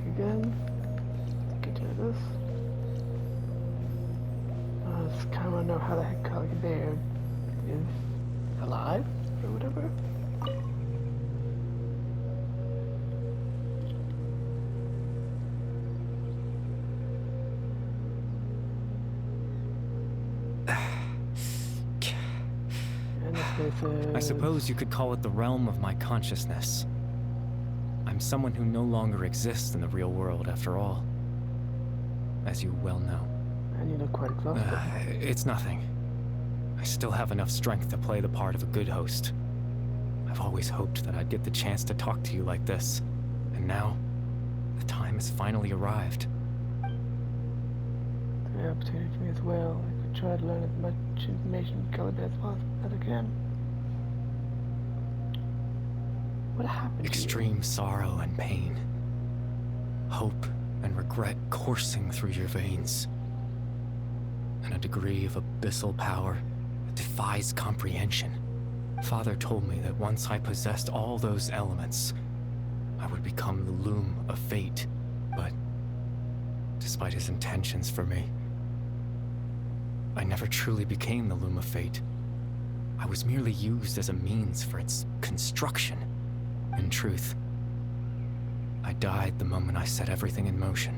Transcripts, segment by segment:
back again. Continue this. I just kind of want to know how the heck Colic Bear is alive or whatever. I suppose you could call it the realm of my consciousness. I'm someone who no longer exists in the real world, after all. As you well know. And you look quite exhausted. It's nothing. I still have enough strength to play the part of a good host. I've always hoped that I'd get the chance to talk to you like this. And now, the time has finally arrived. The opportunity for me as well. I could try to learn as much information from Colic Bear as I can. What happened? Extreme sorrow and pain. Hope and regret coursing through your veins. And a degree of abyssal power that defies comprehension. Father told me that once I possessed all those elements, I would become the loom of fate. But despite his intentions for me, I never truly became the loom of fate. I was merely used as a means for its construction. In truth, I died the moment I set everything in motion.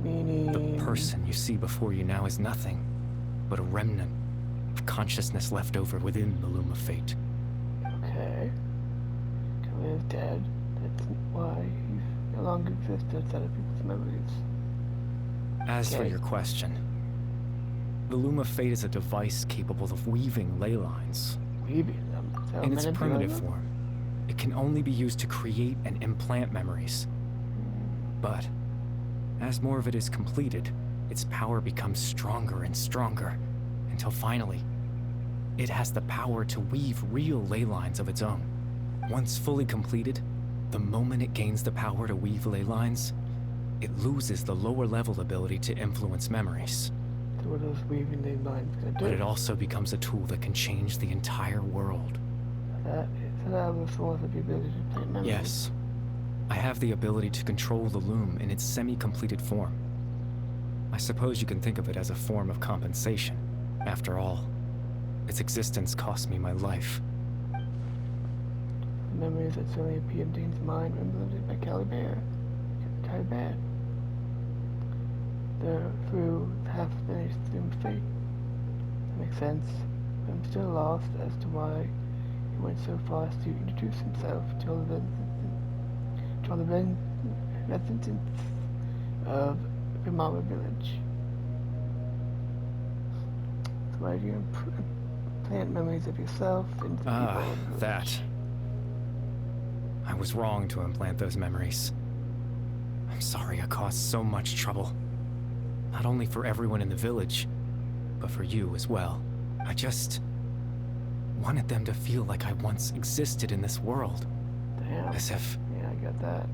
Meaning... The person you see before you now is nothing but a remnant of consciousness left over within the loom of fate. Okay. Colic is dead. That's why he no longer exists outside of people's memories. As for your question, the loom of fate is a device capable of weaving ley lines. Weaving them? So In its primitive form, it can only be used to create and implant memories. But, as more of it is completed, its power becomes stronger and stronger, until finally, it has the power to weave real ley lines of its own. Once fully completed, the moment it gains the power to weave ley lines, it loses the lower level ability to influence memories. So what those weaving ley lines gonna do? But it also becomes a tool that can change the entire world. So that was the source of the ability to plant memories? Yes. I have the ability to control the loom in its semi-completed form. I suppose you can think of it as a form of compensation. After all, its existence cost me my life. The memories that suddenly appear in Dean's mind were implemented by Colic Bear. Colic Bear. They're through the half-finished loom of fate. That makes sense. But I'm still lost as to why he went so far as to introduce himself to all the residents of Grimama Village. So why do you implant memories of yourself into the people of the village? That. I was wrong to implant those memories. I'm sorry I caused so much trouble. Not only for everyone in the village, but for you as well. I just wanted them to feel like I once existed in this world. Damn. As if Yeah, I got that.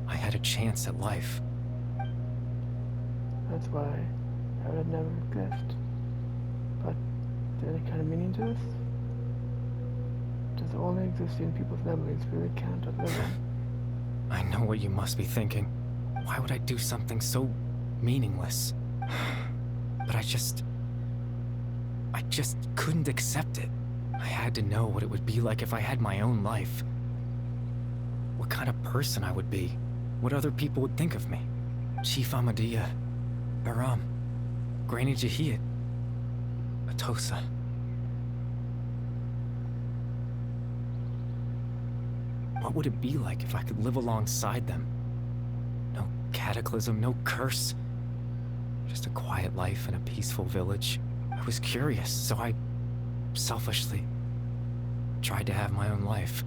I had a chance at life. That's why I would never exist. But is there any kind of meaning to this? Does only existing in people's memories really count as living? I know what you must be thinking. Why would I do something so meaningless? But I just couldn't accept it. I had to know what it would be like if I had my own life. What kind of person I would be. What other people would think of me. Chief Amadia, Baram, Granny Jahiyat, Atosa. What would it be like if I could live alongside them? No cataclysm, no curse. Just a quiet life in a peaceful village. I was curious, so I selfishly tried to have my own life.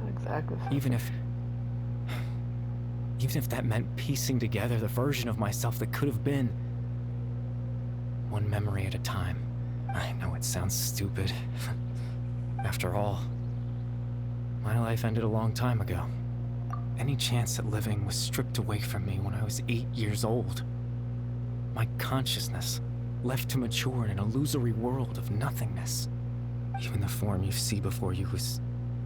Not exactly. Even if that meant piecing together the version of myself that could have been. One memory at a time. I know it sounds stupid. After all, my life ended a long time ago. Any chance at living was stripped away from me when I was 8 years old. My consciousness left to mature in an illusory world of nothingness. Even the form you see before you was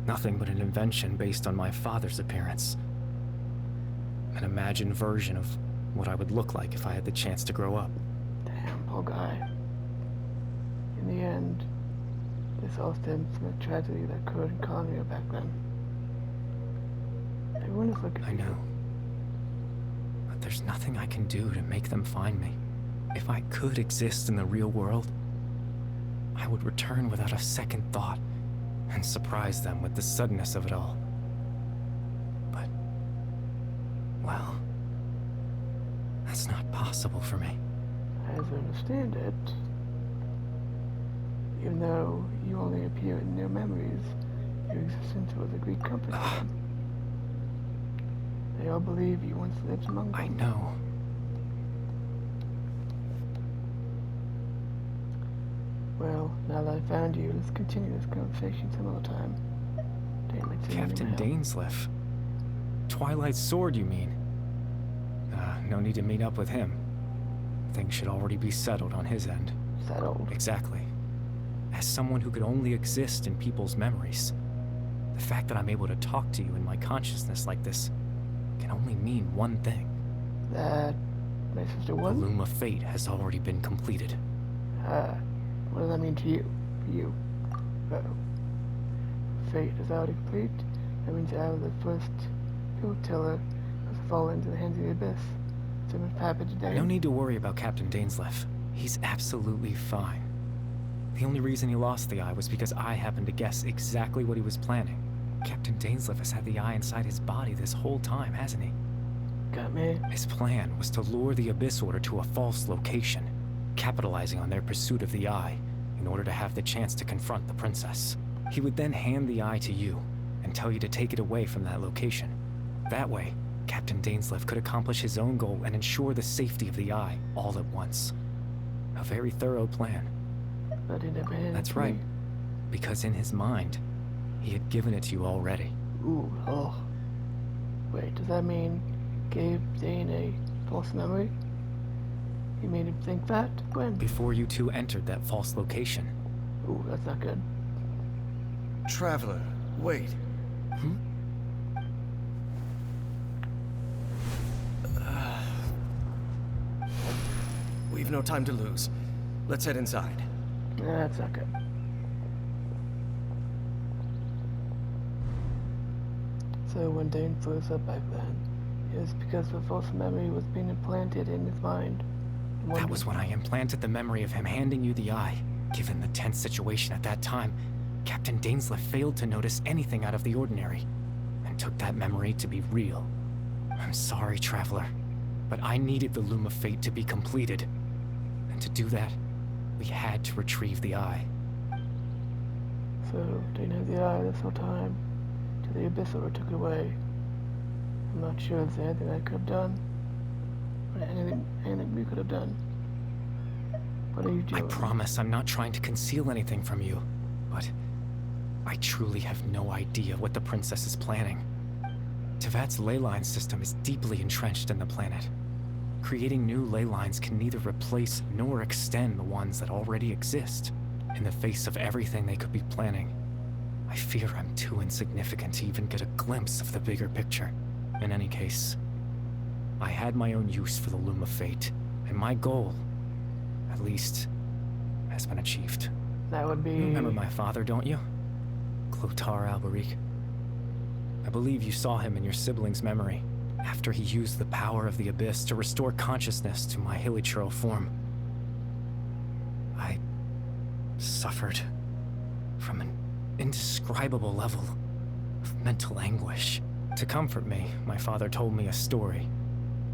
Nothing but an invention based on my father's appearance. An imagined version of what I would look like if I had the chance to grow up. Damn, poor guy. In the end, this all stems from a tragedy that occurred in Conrio back then. Everyone is looking for I know. But there's nothing I can do to make them find me. If I could exist in the real world, I would return without a second thought and surprise them with the suddenness of it all. But, well, that's not possible for me. As I understand it, even though you only appear in their memories, your existence was a great comfort to them. They all believe you once lived among them. I know. Well, now that I found you, let's continue this conversation some other time. Damn, it's Captain Dainsleif. Twilight's sword, you mean? No need to meet up with him. Things should already be settled on his end. Settled? Exactly. As someone who could only exist in people's memories, the fact that I'm able to talk to you in my consciousness like this can only mean one thing. That my sister The was? Loom of Fate has already been completed. What does that mean to you? For you? Uh-oh. Fate is already complete. That means the first field tiller has fallen into the hands of the abyss. So much happened today. No need to worry about Captain Dainsleif. He's absolutely fine. The only reason he lost the eye was because I happened to guess exactly what he was planning. Captain Dainsleif has had the eye inside his body this whole time, hasn't he? Got me? His plan was to lure the Abyss Order to a false location, capitalizing on their pursuit of the eye in order to have the chance to confront the princess. He would then hand the eye to you and tell you to take it away from that location. That way, Captain Dainsleif could accomplish his own goal and ensure the safety of the eye all at once. A very thorough plan. But he never handed it That's to right, me. because in his mind, he had given it to you already. Ooh, oh. Wait, does that mean gave Zane a false memory? You made him think that? When? Before you two entered that false location. Ooh, that's not good. Traveler, wait. We've no time to lose. Let's head inside. That's not good. So when Dane froze up back then, it was because the false memory was being implanted in his mind. That was when I implanted the memory of him handing you the eye. Given the tense situation at that time, Captain Dainsleif failed to notice anything out of the ordinary, and took that memory to be real. I'm sorry, Traveler, but I needed the Loom of Fate to be completed. And to do that, we had to retrieve the eye. So Dane had the eye this whole time, till the Abyss Order took it away. I'm not sure if there's anything I could have done, or anything we could have done. What are you doing? I promise I'm not trying to conceal anything from you, but I truly have no idea what the princess is planning. Tevat's ley line system is deeply entrenched in the planet. Creating new ley lines can neither replace nor extend the ones that already exist. In the face of everything they could be planning, I fear I'm too insignificant to even get a glimpse of the bigger picture. In any case, I had my own use for the Loom of Fate, and my goal, at least, has been achieved. That would be... You remember my father, don't you? Clotar Alberic. I believe you saw him in your sibling's memory, after he used the power of the Abyss to restore consciousness to my hilichurl form. I suffered from an indescribable level of mental anguish. To comfort me, my father told me a story,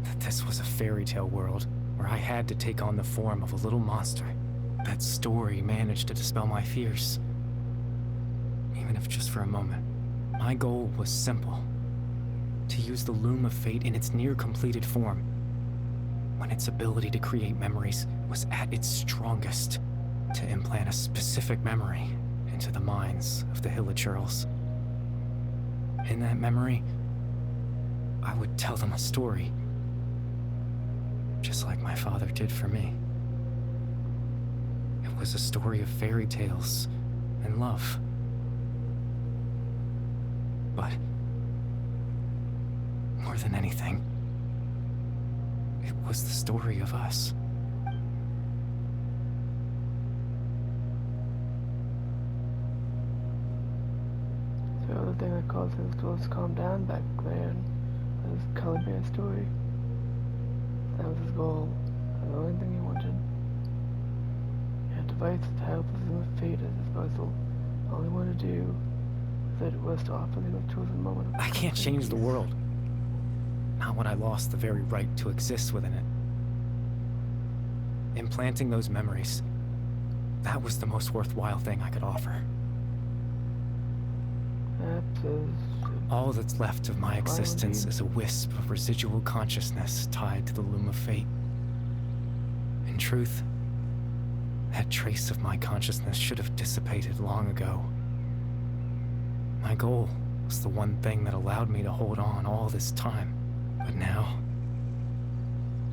that this was a fairy tale world where I had to take on the form of a little monster. That story managed to dispel my fears, even if just for a moment. My goal was simple: to use the Loom of Fate in its near-completed form, when its ability to create memories was at its strongest, to implant a specific memory into the minds of the hilichurls. In that memory, I would tell them a story, just like my father did for me. It was a story of fairy tales and love. But more than anything, it was the story of us. So the thing that caused him to calm down back then was Caliban's story. That was his goal. That was the only thing he wanted. He had devices to help him with fate at his disposal. All he wanted to do was to offer him a chosen moment. I can't change the world. Not when I lost the very right to exist within it. Implanting those memories, that was the most worthwhile thing I could offer. All that's left of my existence is a wisp of residual consciousness tied to the loom of fate. In truth, that trace of my consciousness should have dissipated long ago. My goal was the one thing that allowed me to hold on all this time. But now,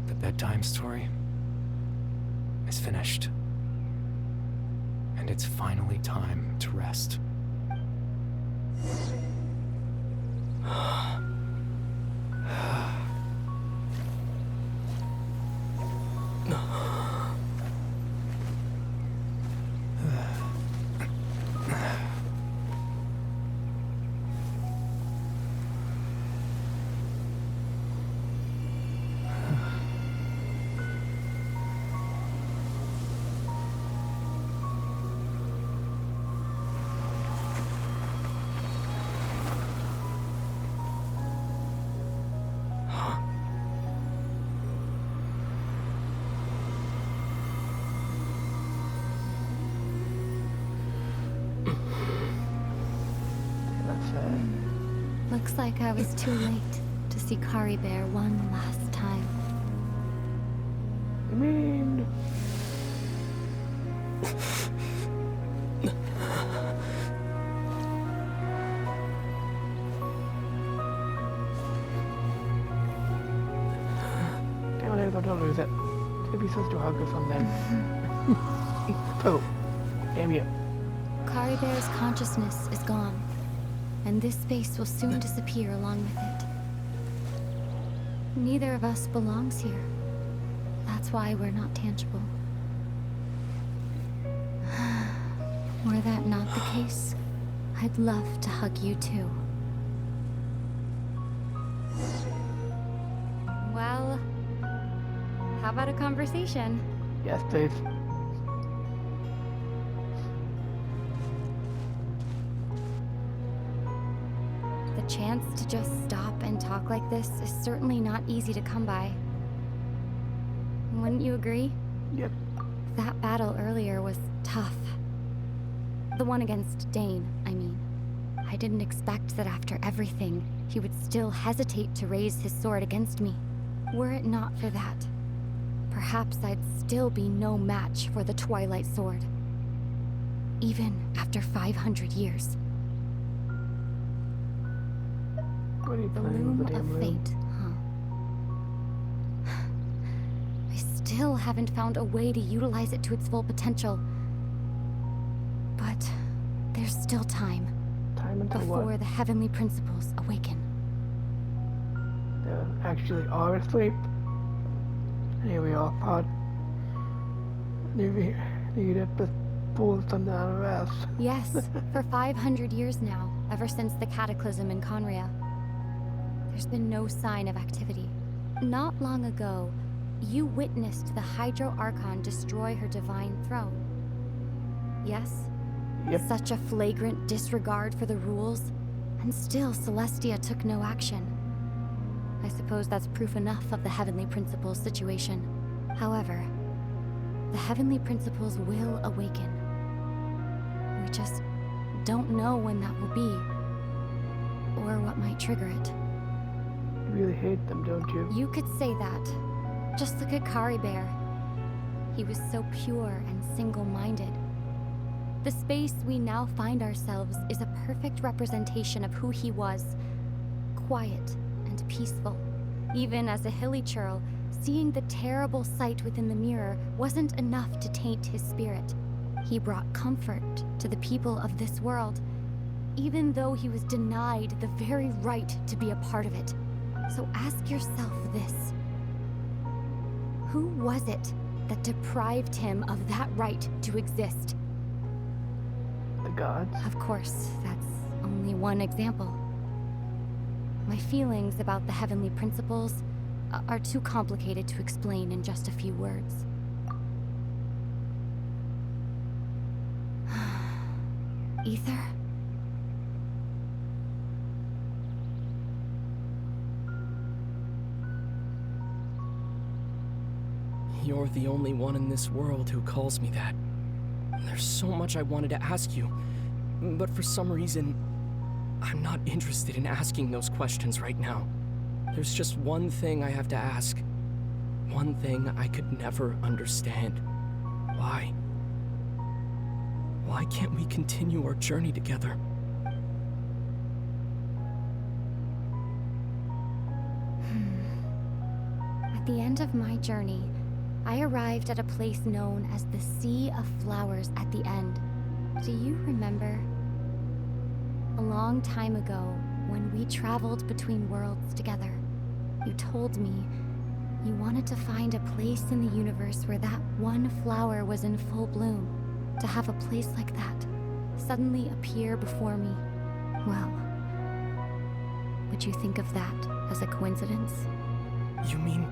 the bedtime story is finished. And it's finally time to rest. Looks like I was too late to see Kari Bear one last time. I mean... Don't lose it. Maybe supposed to hug or something. Oh, damn you. Kari Bear's consciousness is gone, and this space will soon disappear along with it. Neither of us belongs here. That's why we're not tangible. Were that not the case, I'd love to hug you too. Well, how about a conversation? Yes, please. The chance to just stop and talk like this is certainly not easy to come by. Wouldn't you agree? Yep. That battle earlier was tough. The one against Dane, I mean. I didn't expect that after everything, he would still hesitate to raise his sword against me. Were it not for that, perhaps I'd still be no match for the Twilight Sword. Even after 500 years. What are you The playing loom with the damn of loom? fate, huh? I still haven't found a way to utilize it to its full potential. But there's still time. Time until Before what? the heavenly principles awaken. They actually are asleep. And here we all thought you'd have to pull something out of us. Yes, for 500 years now, ever since the cataclysm in Conria. There's been no sign of activity. Not long ago, you witnessed the Hydro Archon destroy her divine throne. Yes? Yep. Such a flagrant disregard for the rules, and still Celestia took no action. I suppose that's proof enough of the Heavenly Principles situation. However, the Heavenly Principles will awaken. We just don't know when that will be, or what might trigger it. You really hate them, don't you? You could say that. Just look at Kari Bear. He was so pure and single-minded. The space we now find ourselves is a perfect representation of who he was. Quiet and peaceful. Even as a hilly churl, seeing the terrible sight within the mirror wasn't enough to taint his spirit. He brought comfort to the people of this world, even though he was denied the very right to be a part of it. So ask yourself this. Who was it that deprived him of that right to exist? The gods? Of course, that's only one example. My feelings about the heavenly principles are too complicated to explain in just a few words. Ether? You're the only one in this world who calls me that. There's so much I wanted to ask you, but for some reason, I'm not interested in asking those questions right now. There's just one thing I have to ask. One thing I could never understand. Why? Why can't we continue our journey together? At the end of my journey, I arrived at a place known as the Sea of Flowers at the end. Do you remember? A long time ago, when we traveled between worlds together, you told me you wanted to find a place in the universe where that one flower was in full bloom. To have a place like that suddenly appear before me, well, would you think of that as a coincidence? You mean...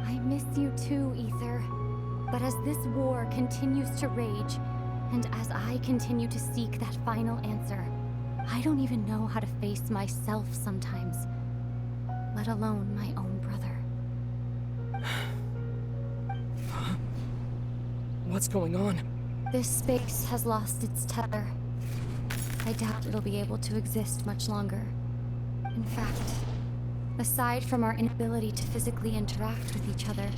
I miss you too, Ether. But as this war continues to rage, and as I continue to seek that final answer, I don't even know how to face myself sometimes, let alone my own brother. What's going on? This space has lost its tether. I doubt it'll be able to exist much longer. In fact, aside from our inability to physically interact with each other,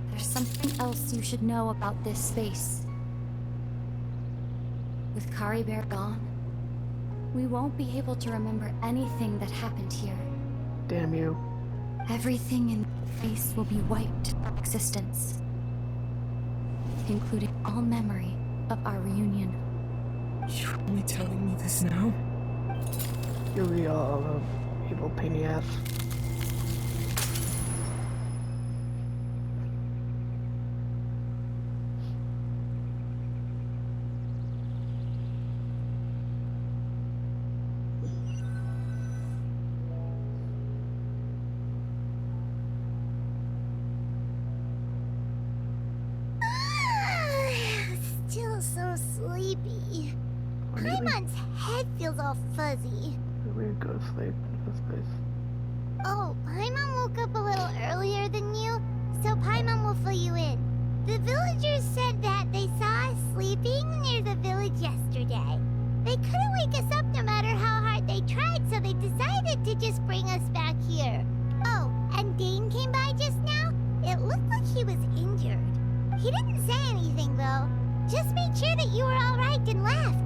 there's something else you should know about this space. With Kari Bear gone, we won't be able to remember anything that happened here. Damn you. Everything in space will be wiped from existence, including all memory of our reunion. You're only telling me this now? You really are a evil pain in the ass. Still so sleepy. Really? Paimon's head feels all fuzzy. We would go to sleep in the first place. Oh, Paimon woke up a little earlier than you, so Paimon will fill you in. The villagers said that they saw us sleeping near the village yesterday. They couldn't wake us up no matter how hard they tried, so they decided to just bring us back here. Oh, and Dane came by just now. It looked like he was injured. He didn't say anything, though. Just made sure that you were all right and left.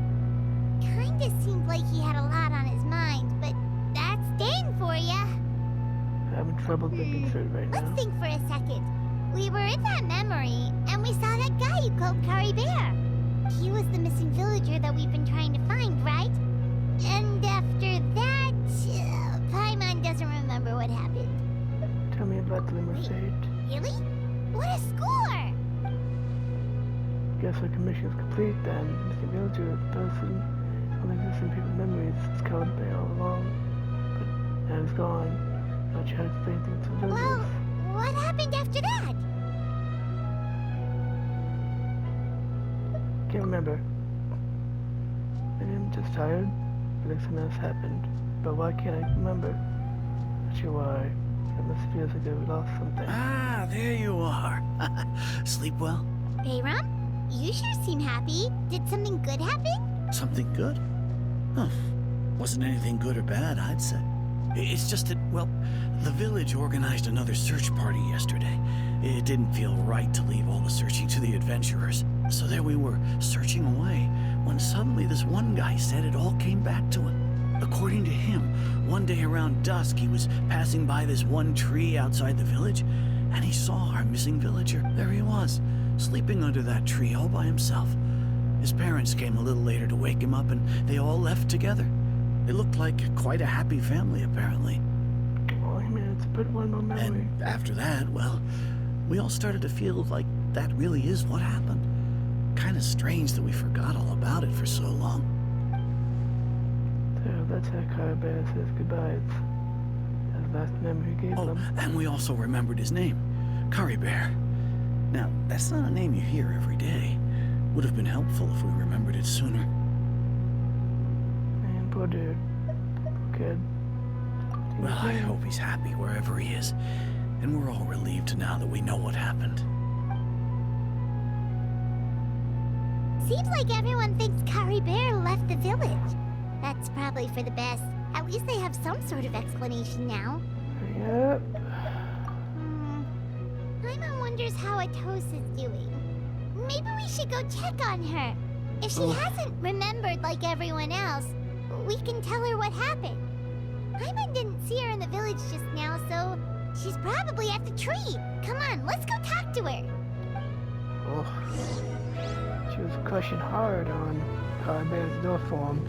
Kinda seemed like he had a lot on his mind, but that's Dane for ya. I'm having trouble thinking straight right Let's now. think for a second. We were in that memory, and we saw that guy you called Kari Bear. He was the missing villager that we've been trying to find, right? And after that, Paimon doesn't remember what happened. Tell me about the Limmer Wait. Sage. Really? What a score! Guess our commission is complete then. Missing villager is the person only exists in people's memories. It's called Bear all along. But now he's gone. Not sure how to explain things to the Well, villagers. what happened after that? Can't remember. Maybe I'm just tired. But like something else happened. But why can't I remember? Not sure why. It must feel as if we lost something. Ah, there you are. Sleep well? Bayram? You sure seem happy. Did something good happen? Something good? Huh. Wasn't anything good or bad, I'd say. It's just that, well, the village organized another search party yesterday. It didn't feel right to leave all the searching to the adventurers. So there we were, searching away, when suddenly this one guy said it all came back to him. According to him, one day around dusk, he was passing by this one tree outside the village, and he saw our missing villager. There he was, sleeping under that tree all by himself. His parents came a little later to wake him up, and they all left together. It looked like quite a happy family, apparently. Well, I mean, it's but one more memory. And after that, well, we all started to feel like that really is what happened. Kind of strange that we forgot all about it for so long. So that's how Cara Bear says goodbye. It's the last memory he gave Oh, them. and we also remembered his name, Curry Bear. Now, that's not a name you hear every day. Would have been helpful if we remembered it sooner. Man, poor dude. Poor kid. Well, I hope he's happy wherever he is. And we're all relieved now that we know what happened. Seems like everyone thinks Curry Bear left the village. That's probably for the best. At least they have some sort of explanation now. Yep. Paimon wonders how Atosa's doing. Maybe we should go check on her. If she hasn't remembered like everyone else, we can tell her what happened. Paimon didn't see her in the village just now, so she's probably at the tree. Come on, let's go talk to her. Oh. She was crushing hard on Cara Bear's door form.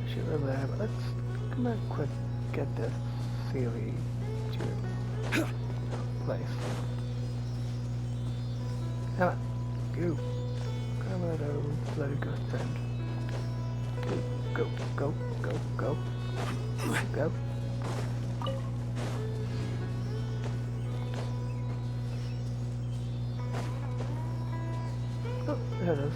She's over there, but let's come and quick get this Sealy to place. Come on, go. Come on, let it go, send. Go, go, go, go, go. Go. Oh, there it is.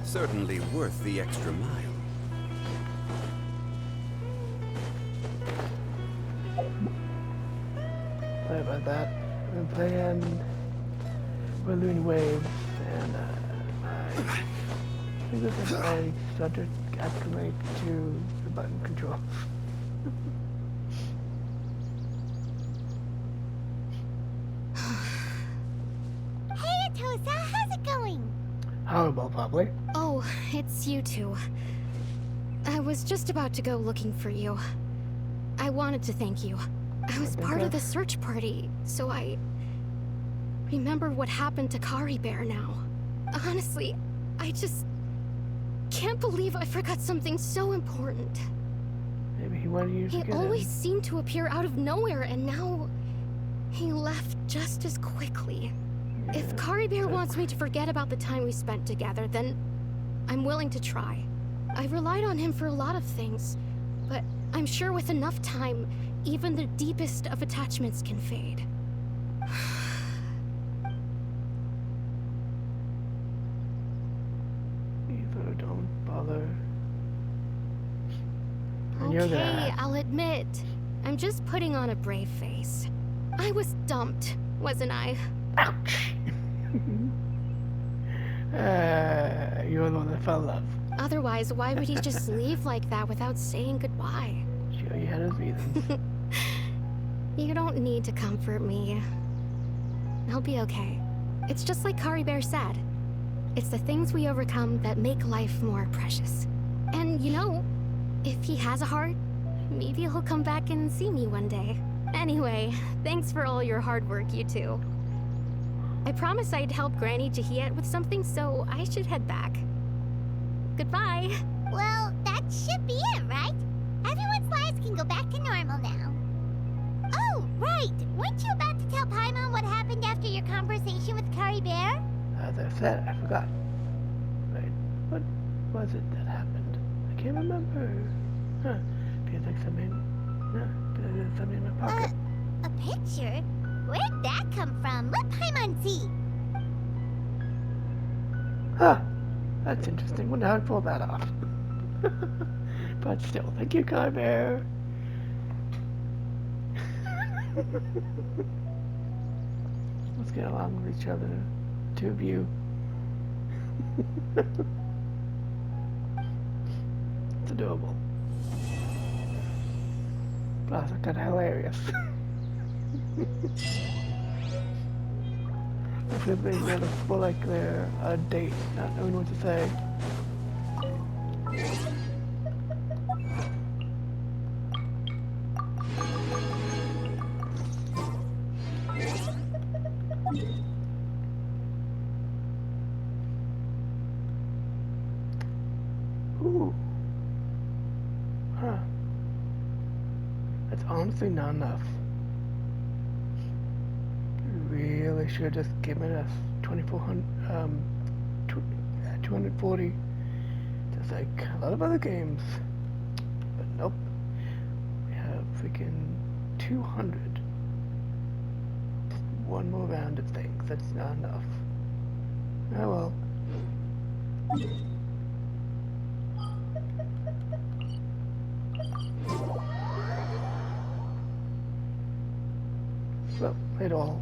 Certainly worth the extra mile. Sorry about that. I've been playing Balloon Waves, and I think this is I started to acclimate to the button controls. Hey, Atosa, how's it going? Horrible, probably. Oh, it's you two. I was just about to go looking for you. I wanted to thank you. I was part of the search party, so I remember what happened to Curry Bear now. Honestly, I just can't believe I forgot something so important. Maybe he wanted you to He get always him. seemed to appear out of nowhere, and now he left just as quickly. If Curry Bear wants me to forget about the time we spent together, then I'm willing to try. I relied on him for a lot of things, but I'm sure with enough time, even the deepest of attachments can fade. Either don't bother. And you're Okay, there. I'll admit, I'm just putting on a brave face. I was dumped, wasn't I? Ouch! You're the one that fell in love. Otherwise, why would he just leave like that without saying goodbye? Sure, you had his reasons. You don't need to comfort me. I'll be okay. It's just like Curry Bear said. It's the things we overcome that make life more precious. And you know, if he has a heart, maybe he'll come back and see me one day. Anyway, thanks for all your hard work, you two. I promised I'd help Granny Jahiet with something, so I should head back. Goodbye. Well, that should be it, right? Everyone's lives can go back to normal now. Oh, right. Weren't you about to tell Paimon what happened after your conversation with Curry Bear? As I said, I forgot. Wait, what was it that happened? I can't remember. Huh. Feels like something. Feels like something in my pocket. A picture? Where'd that come from? Let Paimon see. Huh. That's interesting. Wonder how I pulled that off. But still, thank you, Kai Bear. Let's get along with each other. Two of you. It's adorable. But also kind of hilarious. If everybody's gonna for like their date, not knowing what to say. Ooh. Huh. That's honestly not enough. You really should have just given us 2400, 240. Just like a lot of other games. But nope. We have freaking 200. One more round of things. That's not enough. Oh well. Well, it all